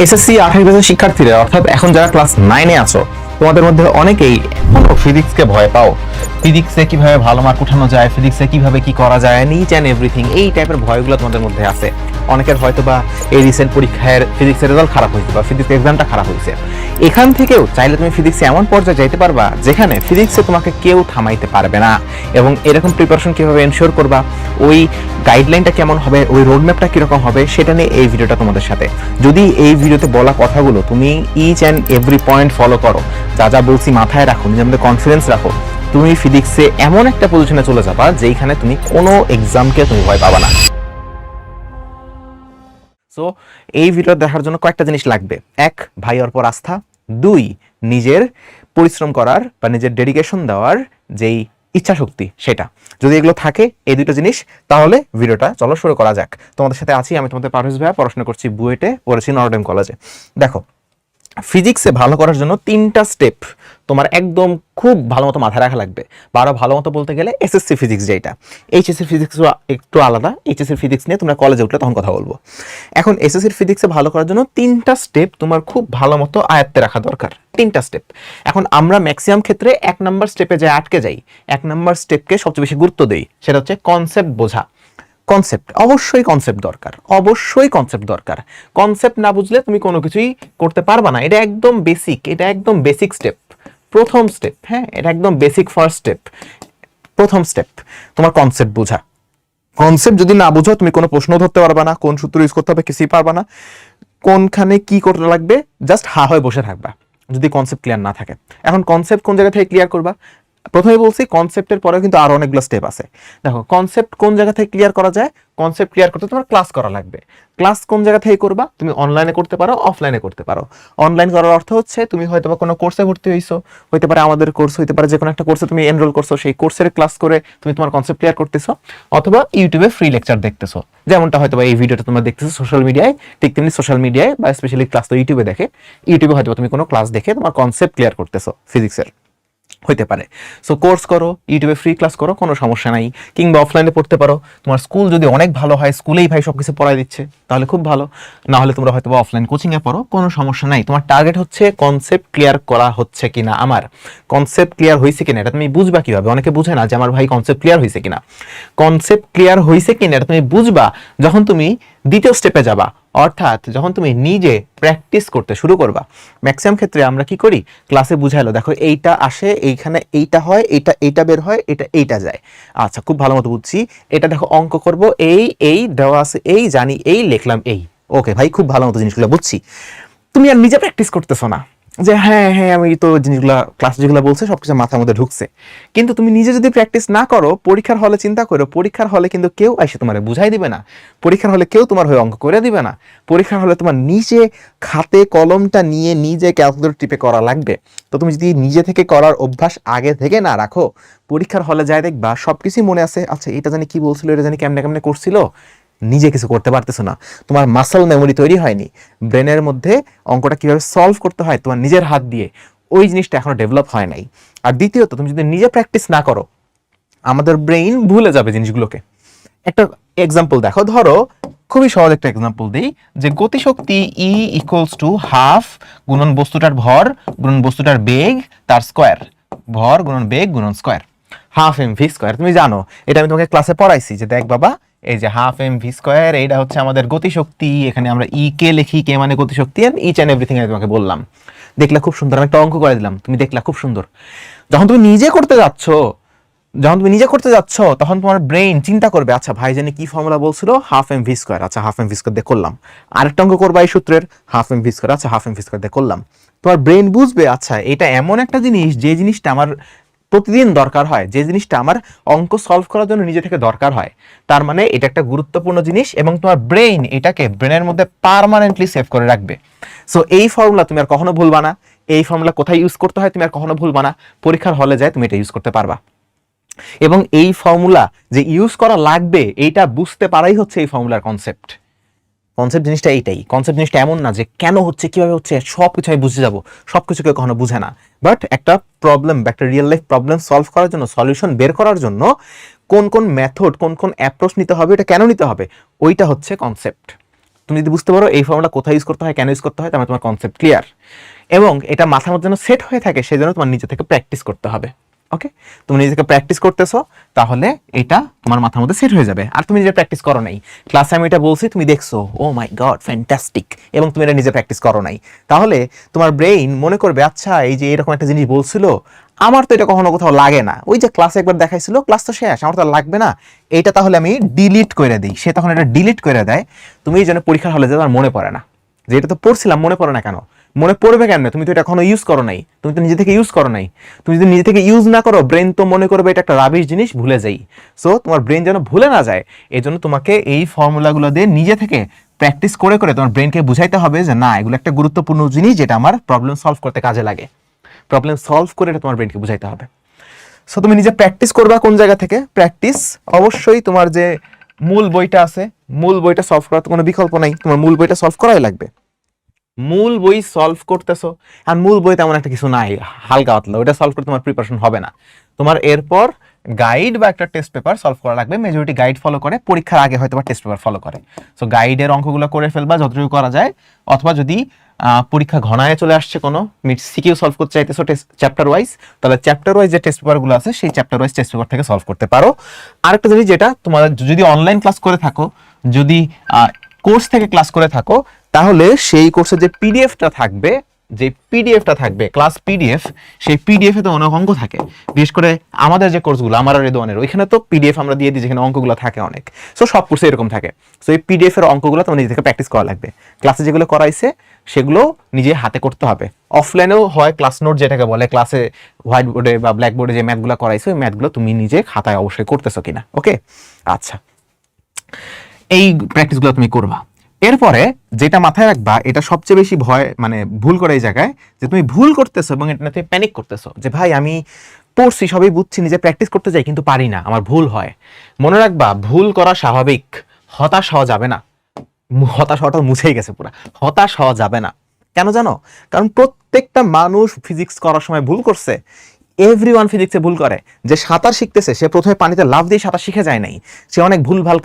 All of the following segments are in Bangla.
এসএসসি 28 বছর শিক্ষার্থীরা অর্থাৎ এখন যারা ক্লাস 9-এ আছো, তোমাদের মধ্যে অনেকেই এখনো ফিজিক্সকে ভয় পাও। ফিজিক্সে কিভাবে ভালো মার্ক উঠানো যায়, ফিজিক্সে কিভাবে কি করা যায়, ইচ অ্যান্ড এভরিথিং, এই টাইপের ভয়গুলো তোমাদের মধ্যে আছে। অনেকের হয়তো বা এই রিসেন্ট পরীক্ষার ফিজিক্সের রেজাল্ট খারাপ হয়েছে বা ফিজিক্স এক্সামটা খারাপ হয়েছে। এখান থেকেও চাইলে তুমি ফিজিক্সে এমন পর্যায়ে যাইতে পারবা যেখানে ফিজিক্সে তোমাকে কেউ থামাইতে পারবে না। এবং এরকম প্রিপারেশন কিভাবে এনশিওর করবা, ওই গাইডলাইনটা কেমন হবে, ওই রোডম্যাপটা কিরকম হবে, সেটা নিয়ে এই ভিডিওটা তোমাদের সাথে। যদি এই ভিডিওতে বলা কথাগুলো তুমি each and every point follow করো, যা যা বলছি মাথায় রাখো, নিজের মধ্যে কনফিডেন্স রাখো, তুমি ফিজিক্সে এমন একটা পজিশনে চলে যাবা যেখানে তুমি কোনো এক্সামকে তুমি ভয় পাবা না। সো এই ভিডিও দেখার জন্য কয়েকটা জিনিস লাগবে। এক, ভাইয়ের উপর আস্থা। দুই, নিজের পরিশ্রম করার বা নিজের ডেডিকেশন দেওয়ার যেই ইচ্ছা শক্তি, সেটা যদি এগুলো থাকে, এই দুটো জিনিস, তাহলে ভিডিওটা চলো শুরু করা যাক। তোমাদের সাথে আছি আমি, তোমাদের পারভেজ ভাইয়া, পড়াশোনা করছি বুয়েটে, পড়েছি নটরডেম কলেজে। দেখো, ফিজিক্সে ভালো করার জন্য 3টা স্টেপ তোমার একদম খুব ভালো মতো মাথায় রাখা লাগবে। বা আরো ভালো মতো বলতে গেলে এসএসসি ফিজিক্স যেটা, এইচএসসি ফিজিক্স একটু আলাদা। এইচএসসি ফিজিক্স নিয়ে তোমরা কলেজে উঠলে তখন কথা বলবো। এখন এসএসসি ফিজিক্সে ভালো করার জন্য 3টা স্টেপ তোমার খুব ভালো মতো আয়ত্তে রাখা দরকার। 3টা স্টেপ। এখন আমরা ম্যাক্সিমাম ক্ষেত্রে 1 নাম্বার স্টেপে যে আটকে যাই, 1 নাম্বার স্টেপকে সবচেয়ে বেশি গুরুত্ব দেই, সেটা হচ্ছে কনসেপ্ট বোঝা। কনসেপ্ট, অবশ্যই কনসেপ্ট দরকার, অবশ্যই কনসেপ্ট দরকার। কনসেপ্ট না বুঝলে তুমি কোনো কিছুই করতে পারবা না। এটা একদম বেসিক, এটা একদম বেসিক স্টেপ, প্রথম স্টেপ। হ্যাঁ, এটা একদম বেসিক ফার্স্ট স্টেপ, প্রথম স্টেপ তোমার কনসেপ্ট বোঝা। কনসেপ্ট যদি না বুঝো, তুমি কোনো প্রশ্ন ধরতে পারবা না, কোন সূত্র ইউজ করতে হবে কিছুই পারবা না, কোনখানে কি করতে লাগবে জাস্ট হা হয়ে বসে থাকবা যদি কনসেপ্ট ক্লিয়ার না থাকে। এখন কনসেপ্ট কোন জায়গা থেকে ক্লিয়ার করবা? প্রথমে বলছি কনসেপ্টের পরে কিন্তু আরো অনেকগুলো স্টেপ আছে। দেখো, কনসেপ্ট কোন জায়গা থেকে ক্লিয়ার করা যায়? কনসেপ্ট ক্লিয়ার করতে তোমার ক্লাস করা লাগবে। ক্লাস কোন জায়গা থেকে করবা? তুমি অনলাইনে করতে পারো, অফলাইনে করতে পারো। অনলাইন করার অর্থ হচ্ছে তুমি হয়তো বা কোনো কোর্সে ভর্তি হইছো, হইতে পারে আমাদের কোর্স, হইতে পারে যে কোনো একটা কোর্সে তুমি এনরোল করছো, সেই কোর্সের ক্লাস করে তুমি তোমার কনসেপ্ট ক্লিয়ার করতেছো, অথবা ইউটিউবে ফ্রি লেকচার দেখতেছো, যেমনটা হয়তো বা এই ভিডিওটা তোমরা দেখতেছো সোশ্যাল মিডিয়ায়। ঠিক তেমনি সোশ্যাল মিডিয়ায় বা স্পেশালি ক্লাস তো ইউটিউবে দেখে, ইউটিউবে হয়তো তুমি কোনো ক্লাস দেখে তোমার কনসেপ্ট ক্লিয়ার করতেছো ফিজিক্সের, হইতে পারে। সো কোর্স করো, ইউটিউবে ফ্রি ক্লাস করো, কোনো সমস্যা নাই। কিংবা অফলাইনে পড়তে পারো। তোমার স্কুল যদি অনেক ভালো হয়, স্কুলেই ভাই সবকিছু পড়াই দিচ্ছে, তাহলে খুব ভালো। না হলে তোমরা হয়তো অফলাইন কোচিংয়ে পড়ো, কোনো সমস্যা নাই। তোমার টার্গেট হচ্ছে কনসেপ্ট ক্লিয়ার করা হচ্ছে কিনা, আমার কনসেপ্ট ক্লিয়ার হয়েছে কিনা এটা তুমি বুঝবা কিভাবে? অনেকে বুঝে না যে আমার ভাই কনসেপ্ট ক্লিয়ার হয়েছে কিনা। কনসেপ্ট ক্লিয়ার হয়েছে কিনা এটা তুমি বুঝবা যখন তুমি দ্বিতীয় স্টেপে যাবা, অর্থাৎ যখন তুমি নিজে প্র্যাকটিস করতে শুরু করবা। ম্যাক্সিমাম ক্ষেত্রে আমরা কি করি, ক্লাসে বুঝাইলো, দেখো এইটা আসে, এইখানে এইটা হয়, এইটা বের হয়, এইটা যায়। আচ্ছা, খুব ভালো মতো বুঝছি। এটা দেখো অঙ্ক করব, এই দেওয়া আছে, এই জানি, এই লিখলাম, এই ওকে ভাই, খুব ভালো মতো জিনিসগুলো বুঝছি। তুমি আর নিজে প্র্যাকটিস করতেছো না যে হ্যাঁ হ্যাঁ আমি তো জিনিসগুলো ক্লাস যেগুলো বলছে সবকিছু মাথার মধ্যে ঢুকছে। কিন্তু তুমি নিজে যদি প্র্যাকটিস না করো, পরীক্ষার হলে চিন্তা করো, পরীক্ষার হলে কিন্তু কেউ এসে তোমার বুঝাই দিবে না, পরীক্ষার হলে কেউ তোমার হয়ে অঙ্ক করে দিবে না। পরীক্ষার হলে তোমার নিজে খাতে কলমটা নিয়ে নিজে ক্যালকুলেটর টিপে করা লাগবে। তো তুমি যদি নিজে থেকে করার অভ্যাস আগে থেকে না রাখো, পরীক্ষার হলে যায় দেখবা সবকিছুই মনে আছে, আচ্ছা এটা জানি কি বলছিল, এটা জানি কেমনে কেমনে করছিল, নিজে কিছু করতে পারতেছো না। তোমার মাসল মেমোরি তৈরি হয়নি, ব্রেনের মধ্যে অঙ্কটা কিভাবে সলভ করতে হয় তোমার নিজের হাত দিয়ে, ওই জিনিসটা এখনো ডেভেলপ হয় নাই। আর দ্বিতীয়ত, তুমি যদি নিজে প্র্যাকটিস না করো, আমাদের ব্রেইন ভুলে যাবে জিনিসগুলোকে। একটা এক্সাম্পল দেখো, ধরো খুবই সহজ একটা এক্সাম্পল দিই, যে গতিশক্তি E ইকুয়ালস টু হাফ গুণন বস্তুটার ভর গুণন বস্তুটার বেগ তার স্কোয়ার, ভর গুণন বেগ গুণন স্কোয়ার, হাফ mv স্কোয়ার। তুমি জানো, এটা আমি তোমাকে ক্লাসে পড়াইছি, যে দেখ বাবা, এই যে হাফ mv স্কোয়ার, এইটা হচ্ছে আমাদের গতিশক্তি। এখানে আমরা ই কে লিখি, কে মানে গতিশক্তি, এন্ড ইচ এন্ড এভরিথিং আমি তোমাকে বললাম। দেখলা খুব সুন্দর, আমি একটা অঙ্ক করে দিলাম, তুমি দেখলা খুব সুন্দর। যখন তুমি নিজে করতে যাচ্ছ, তখন তোমার ব্রেইন চিন্তা করবে, আচ্ছা ভাই জানি কি ফর্মুলা বলছিল, হাফ mv স্কোয়ার, আচ্ছা হাফ mv স্কোয়ার দিয়ে করলাম। আরেকটা অঙ্ক করবা এই সূত্রের, হাফ mv স্কোয়ার, আচ্ছা হাফ mv স্কোয়ার দিয়ে করলাম। তোমার ব্রেইন বুঝবে, আচ্ছা এটা এমন একটা জিনিস, যে জিনিসটা আমার প্রতিদিন দরকার হয়, যে জিনিসটা আমার অঙ্ক সলভ করার জন্য নিজে থেকে দরকার হয়, তার মানে এটা একটা গুরুত্বপূর্ণ জিনিস, এবং তোমার ব্রেইন এটাকে ব্রেনের মধ্যে পার্মানেন্টলি সেভ করে রাখবে। সো এই ফর্মুলা তুমি আর কখনো ভুলবা না, এই ফর্মুলা কোথায় ইউজ করতে হয় তুমি আর কখনো ভুলবা না, পরীক্ষার হলে যায় তুমি এটা ইউজ করতে পারবা। এবং এই ফর্মুলা যে ইউজ করা লাগবে, এইটা বুঝতে পারাই হচ্ছে এই ফর্মুলার কনসেপ্ট। কনসেপ্ট জিনিসটা এইটাই। কনসেপ্ট জিনিসটা এমন না যে কেন হচ্ছে, কিভাবে হচ্ছে, সবকিছু আমি বুঝে যাবো, সবকিছু কেউ কখনো বুঝে না। বাট একটা প্রবলেম, একটা রিয়েল লাইফ প্রবলেম সলভ করার জন্য, সলিউশন বের করার জন্য কোন কোন মেথড, কোন কোন অ্যাপ্রোচ নিতে হবে, এটা কেন নিতে হবে, ওইটা হচ্ছে কনসেপ্ট। তুমি যদি বুঝতে পারো এই ফর্মুলা কোথায় ইউজ করতে হয়, কেন ইউজ করতে হয়, তাহলে তোমার কনসেপ্ট ক্লিয়ার। এবং এটা মাথার মধ্যে যেন সেট হয়ে থাকে, সেজন্য তোমার নিজে থেকে প্র্যাকটিস করতে হবে। ওকে, তুমি নিজেকে প্র্যাকটিস করতেছো, তাহলে এটা তোমার মাথার মধ্যে সেট হয়ে যাবে। আর তুমি নিজে প্র্যাকটিস করো নাই, ক্লাসে আমি এটা বলছি, তুমি দেখছো ও মাই গড ফ্যান্টাস্টিক, এবং তুমি এটা নিজে প্র্যাকটিস করো নাই, তাহলে তোমার ব্রেইন মনে করবে আচ্ছা এই যে এরকম একটা জিনিস বলছিল, আমার তো এটা কখনো কোথাও লাগে না, ওই যে ক্লাসে একবার দেখাইছিল, ক্লাস তো শেষ, আমার তো লাগবে না, এইটা তাহলে আমি ডিলিট করে দিই। সে তখন এটা ডিলিট করে দেয়। তুমি এই জন্য পরীক্ষার হলে যে তোমার মনে পড়ে না, যে এটা তো পড়ছিলাম, মনে পড়ে না কেন? মনে পড়বে কেন? তুমি তো এটা এখনো ইউজ করো নাই, তুমি তো নিজে থেকে ইউজ করো নাই। তুমি যদি নিজে থেকে ইউজ না করো, ব্রেন তো মনে করবে এটা একটা রাবিশ জিনিস, ভুলে যাই। সো তোমার ব্রেন যেন ভুলে না যায়, এই জন্য তোমাকে এই ফর্মুলাগুলো দিয়ে নিজে থেকে প্র্যাকটিস করে করে তোমার ব্রেনকে বুঝাইতে হবে যে না, এগুলো একটা গুরুত্বপূর্ণ জিনিস, যেটা আমার প্রবলেম সলভ করতে কাজে লাগে। প্রবলেম সলভ করে এটা তোমার ব্রেনকে বুঝাইতে হবে। সো তুমি নিজে প্র্যাকটিস করবা কোন জায়গা থেকে? প্র্যাকটিস অবশ্যই তোমার যে মূল বইটা আছে, মূল বইটা সলভ করার তো কোনো বিকল্প নাই, তোমার মূল বইটা সলভ করাই লাগবে। মূল বই সলভ করতেছো, আর মূল বই তেমন একটা কিছু নাই, হালকা পাতলা, ওটা সলভ করতে তোমার প্রিপারেশন হবে না। তোমার এরপর গাইড বা একটা টেস্ট পেপার সলভ করা লাগবে। মেজরিটি গাইড ফলো করে, পরীক্ষার আগে হয়তো বা টেস্ট পেপার ফলো করে। সো গাইডের অঙ্কগুলো করে ফেলবা যতটুকু করা যায়, অথবা যদি পরীক্ষা ঘনায় চলে আসছে কোনো, সিকিউ সলভ করতে চাইতেছো চ্যাপ্টার ওয়াইজ, তাহলে চ্যাপ্টার ওয়াইজ যে টেস্ট পেপারগুলো আছে সেই চ্যাপ্টার ওয়াইজ টেস্ট পেপার থেকে সলভ করতে পারো। আরেকটা জিনিস, যেটা তোমার যদি অনলাইন ক্লাস করে থাকো, যদি কোর্স থেকে ক্লাস করে থাকো, তাহলে সেই কোর্সের যে পিডিএফটা থাকবে, ক্লাস পিডিএফ, সেই পিডিএফ এ তো অনেক অঙ্ক থাকে। বিশেষ করে আমাদের যে কোর্সগুলো, আমার আর রেদওয়ানের, ওইখানে তো পিডিএফ আমরা দিয়ে দিই, যেখানে অঙ্কগুলো থাকে অনেক। সো সব কোর্সে এরকম থাকে। সো এই পিডিএফ এর অঙ্কগুলো তোমার নিজে থেকে প্র্যাকটিস করা লাগবে। ক্লাসে যেগুলো করাইছে সেগুলো নিজে হাতে করতে হবে। অফলাইনেও হয় ক্লাস নোট, যেটাকে বলে, ক্লাসে হোয়াইট বোর্ডে বা ব্ল্যাক বোর্ডে যে ম্যাথগুলো করাইছে, ওই ম্যাথগুলো তুমি নিজে খাতায় অবশ্যই করতেছো কিনা। ওকে, আচ্ছা, এই প্র্যাকটিসগুলো তুমি করবা। এরপরে যেটা মাথায় রাখবা, এটা সবচেয়ে বেশি ভয়, মানে ভুল করে এই জায়গায়, যে তুমি ভুল করতেছো এবং এটা তুমি প্যানিক করতেছো, যে ভাই আমি পড়ছি, সবই বুঝছি, নিজে প্র্যাকটিস করতে যাই, কিন্তু পারি না, আমার ভুল হয়। মনে রাখবা, ভুল করা স্বাভাবিক, হতাশ হওয়া যাবে না। হতাশ হওয়াটা মুছেই গেছে পুরা, হতাশ হওয়া যাবে না। কেন জানো? কারণ প্রত্যেকটা মানুষ ফিজিক্স করার সময় ভুল করছে। এভরিওয়ান ফিজিক্সে ভুল করে। যে সাঁতার শিখতেছে, সে প্রথমে পানিতে লাফ দিয়ে সাঁতার শিখে যায় নাই, সে অনেক ভুলভাল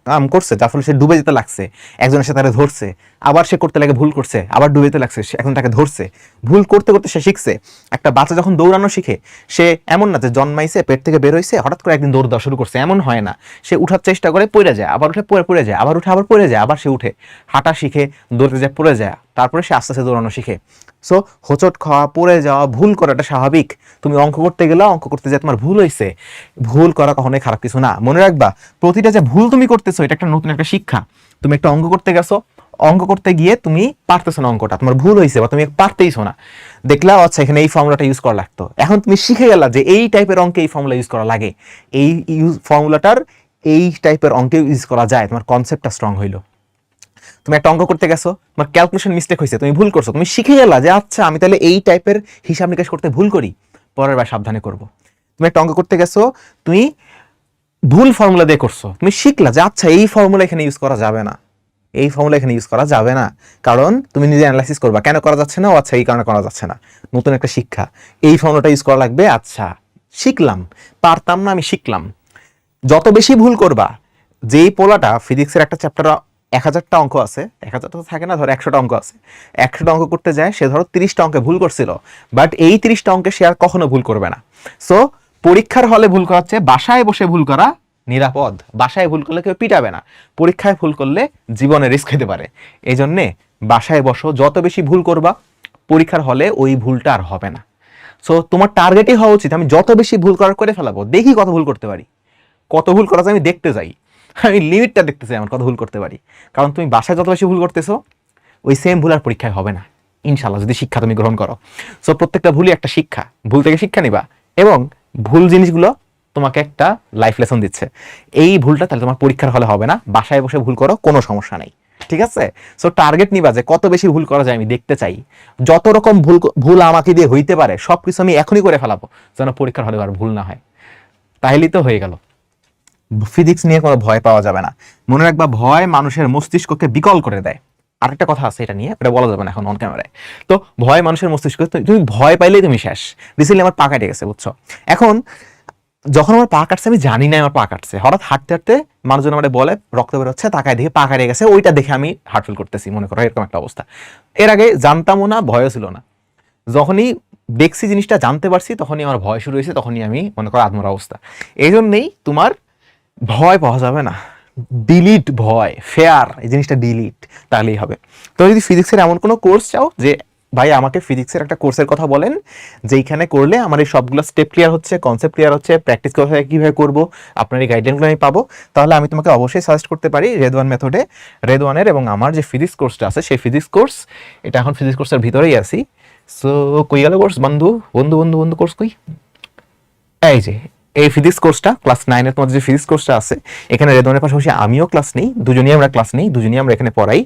কাম করছে, যার ফলে সে ডুবে যেতে লাগছে, একজনের সাথে তাকে ধরছে, আবার সে করতে লাগে ভুল করছে, আবার ডুবে যেতে লাগছে, সে এখন তাকে ধরছে, ভুল করতে করতে সে শিখছে। একটা বাচ্চা যখন দৌড়ানো শিখে, সে এমন না যে জন্মাইছে, পেট থেকে বের হইছে, হঠাৎ করে একদিন দৌড় দেওয়া শুরু করছে, এমন হয় না। সে উঠার চেষ্টা করে, পড়ে যায়, আবার উঠে, পড়ে যায়, আবার উঠে, আবার পড়ে যায়, আবার সে উঠে, হাঁটা শিখে, দৌড়তে যায়, পড়ে যায়, তারপরে সে আস্তে আস্তে দৌড়ানো শিখে। সো হোঁচট খাওয়া, পড়ে যাওয়া, ভুল করাটা স্বাভাবিক। তুমি অঙ্ক করতে গেলে, অঙ্ক করতে যায় তোমার ভুল হয়েছে, ভুল করা কখনোই খারাপ কিছু না। মনে রাখবা, প্রতিটা যে ভুল তুমি করতেছো, এটা একটা নতুন একটা শিক্ষা। তুমি একটা অঙ্ক করতে গেছো, অঙ্ক করতে গিয়ে তুমি পারতেছো না, অঙ্কটা তোমার ভুল হয়েছে, বা তুমি পারতেইছো না, দেখলা আচ্ছা এখানে এই ফর্মুলাটা ইউজ করা লাগতো, এখন তুমি শিখে গেলা যে এই টাইপের অঙ্কে এই ফর্মুলা ইউজ করা লাগে, এই ফর্মুলাটার এই টাইপের অঙ্কে ইউজ করা যায়, তোমার কনসেপ্টটা স্ট্রং হইলো। তুমি একটা অঙ্ক করতে গেছো, তোমার ক্যালকুলেশন মিস্টেক হয়েছে, তুমি ভুল করছো, তুমি শিখে গেলা যে আচ্ছা আমি তাহলে এই টাইপের হিসাব নিকাশ করতে ভুল করি, পরের বার সাবধানে করব। তুমি একটা অঙ্ক করতে গেছো, তুমি ভুল ফর্মুলা দিয়ে করছো, তুমি শিখলা যে আচ্ছা এই ফর্মুলা এখানে ইউজ করা যাবে না, এই ফর্মুলা এখানে ইউজ করা যাবে না, কারণ তুমি নিজে অ্যানালাইসিস করবা কেন করা যাচ্ছে না, ও আচ্ছা এই কারণে করা যাচ্ছে না, নতুন একটা শিক্ষা, এই ফর্মুলাটা ইউজ করা লাগবে, আচ্ছা শিখলাম, পারতাম না আমি শিখলাম। যত বেশি ভুল করবা, যেই পোলাটা ফিজিক্সের একটা চ্যাপ্টার 1000টা অঙ্ক আছে, 1000 তো থাকে না, ধরো 100টা অঙ্ক আছে, 100টা অঙ্ক করতে যায়, সে ধরো 30টা অঙ্কে ভুল করছিল, বাট এই 30টা অঙ্কে সে আর কখনো ভুল করবে না। সো পরীক্ষার হলে ভুল করা হচ্ছে, বাসায় বসে ভুল করা নিরাপদ। বাসায় ভুল করলে কেউ পিটাবে না, পরীক্ষায় ভুল করলে জীবনে রিস্ক হতে পারে। এই জন্যে বাসায় বসো, যত বেশি ভুল করবা, পরীক্ষার হলে ওই ভুলটা আর হবে না। সো তোমার টার্গেটই হওয়া উচিত আমি যত বেশি ভুল করার করে ফেলাবো, দেখি কত ভুল করতে পারি, কত ভুল করা যায় আমি দেখতে যাই, আমি লিমিটটা দেখতে চাই আমার কত ভুল করতে পারি। কারণ তুমি বাসায় যত বেশি ভুল করতেছো, ওই সেম ভুল আর পরীক্ষায় হবে না ইনশাল্লাহ, যদি শিক্ষা তুমি গ্রহণ করো। সো প্রত্যেকটা ভুলই একটা শিক্ষা, ভুল থেকে শিক্ষা নিবা, এবং ভুল জিনিসগুলো তোমাকে একটা লাইফ লেসন দিচ্ছে। এই ভুলটা তাহলে তোমার পরীক্ষার হলে হবে না, বাসায় বসে ভুল করো, কোনো সমস্যা নেই, ঠিক আছে? সো টার্গেট নিবা যে কত বেশি ভুল করা যায় আমি দেখতে চাই, যত রকম ভুল আমাকে দিয়ে হইতে পারে সবকিছু আমি এখনই করে ফেলাবো, যেন পরীক্ষার হলে আর ভুল না হয়। তাহলেই তো হয়ে গেল। ফিজিক্স নিয়ে কোনো ভয় পাওয়া যাবে না। মনে রাখবা, ভয় মানুষের মস্তিষ্ককে বিকল করে দেয়। আরেকটা কথা আছে এটা নিয়ে, এটা বলা যাবে না এখন অন ক্যামেরায়। তো ভয় মানুষের মস্তিষ্ক, তুমি ভয় পাইলেই তুমি শেষ। রিসেন্টলি আমার পা কেটে গেছে, বুঝছো? এখন যখন আমার পা কাটছে, আমি জানি না আমার পা কাটছে, হঠাৎ হাঁটতে হাঁটতে মানুষজন আমাদের বলে রক্ত বের হচ্ছে, তাকায় দেখে পা কাটিয়ে গেছে, ওইটা দেখে আমি হার্ট ফিল করতেছি, মনে করো এরকম একটা অবস্থা। এর আগে জানতামও না, ভয়ও ছিল না। যখনই দেখছি জিনিসটা, জানতে পারছি, তখনই আমার ভয় শুরু হয়েছে, তখনই আমি মনে করো আত্মরা অবস্থা। এই জন্যেই তোমার ভয় পাওয়া যাবে না, ডিলিট ভয়, ফেয়ার, এই জিনিসটা ডিলিট, তাহলেই হবে। তো যদি ফিজিক্সের এমন কোনো কোর্স চাও যে ভাই আমাকে ফিজিক্সের একটা কোর্সের কথা বলেন যেইখানে করলে আমার এই সবগুলো স্টেপ ক্লিয়ার হচ্ছে, কনসেপ্ট ক্লিয়ার হচ্ছে, প্র্যাকটিস কোথায় কীভাবে করবো, আপনার এই গাইডলাইনগুলো আমি পাবো, তাহলে আমি তোমাকে অবশ্যই সাজেস্ট করতে পারি রেদওয়ান মেথডে। রেদওয়ানের এবং আমার যে ফিজিক্স কোর্সটা আছে সেই ফিজিক্স কোর্স, এটা এখন ফিজিক্স কোর্সের ভিতরেই আছি। সো কই গেল কোর্স, বন্ধু বন্ধু বন্ধু বন্ধু কোর্স কই, এই যে এই ফিজিক্স কোর্সটা ক্লাস 9-এর তোমাদের যে ফিজিক্স কোর্সটা আছে, এখানে রেদওয়ানের পাশাপাশি আমিও ক্লাস নেই, দুজনেই আমরা ক্লাস নেই, দুজনেই আমরা এখানে পড়াই।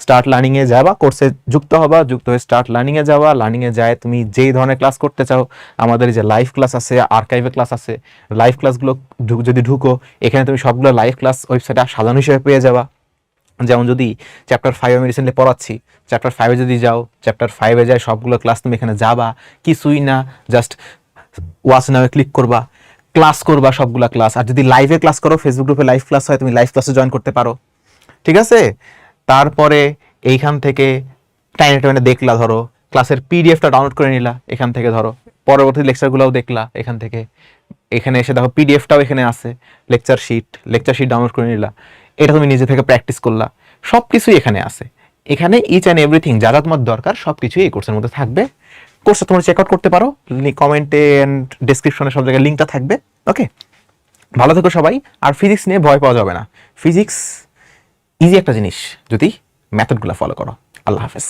স্টার্ট লার্নিংয়ে যাবা, কোর্সে যুক্ত হবা, যুক্ত হয়ে স্টার্ট লার্নিংয়ে যাওয়া, লার্নিংয়ে যায় তুমি যেই ধরনের ক্লাস করতে চাও, আমাদের যে লাইভ ক্লাস আছে, আর্কাইভে ক্লাস আছে, লাইভ ক্লাসগুলো যদি ঢুকো, এখানে তুমি সবগুলো লাইভ ক্লাস ওয়েবসাইটে সাজানো হিসেবে পেয়ে যাবা। যেমন যদি চ্যাপ্টার 5 আমি রিসেন্টলি পড়াচ্ছি, চ্যাপ্টার 5-এ যদি যাও, চ্যাপ্টার 5-এ যায় সবগুলো ক্লাস তুমি এখানে যাবা, কিছুই না, জাস্ট ওয়াচ নামে ক্লিক করবা, ক্লাস করবা সবগুলা ক্লাস। আর যদি লাইভে ক্লাস করো, ফেসবুক গ্রুপে লাইভ ক্লাস হয়, তুমি লাইভ ক্লাসে জয়েন করতে পারো, ঠিক আছে। তারপরে এইখান থেকে টাইমে টাইমে দেখলা, ধরো ক্লাসের পিডিএফটা ডাউনলোড করে নিলা এখান থেকে, ধরো পরবর্তী লেকচারগুলোও দেখলা এখান থেকে, এখানে এসে দেখো পিডিএফটাও এখানে আছে, লেকচার শিট ডাউনলোড করে নিলা, এটা তুমি নিজে থেকে প্র্যাকটিস করলা, সব কিছুই এখানে আছে। এখানে ইচ অ্যান্ড এভরিথিং যা যা তোমার দরকার সব কিছুই এই কোর্সের মধ্যে থাকবে। কোর্সটা তোমরা চেক আউট করতে পারো, কমেন্টে অ্যান্ড ডেসক্রিপশনে সব জায়গায় লিঙ্কটা থাকবে। ওকে, ভালো থেকো সবাই। আর ফিজিক্স নিয়ে ভয় পাওয়া যাবে না, ফিজিক্স ইজি একটা জিনিস যদি মেথডগুলো ফলো করো। আল্লাহ হাফেজ।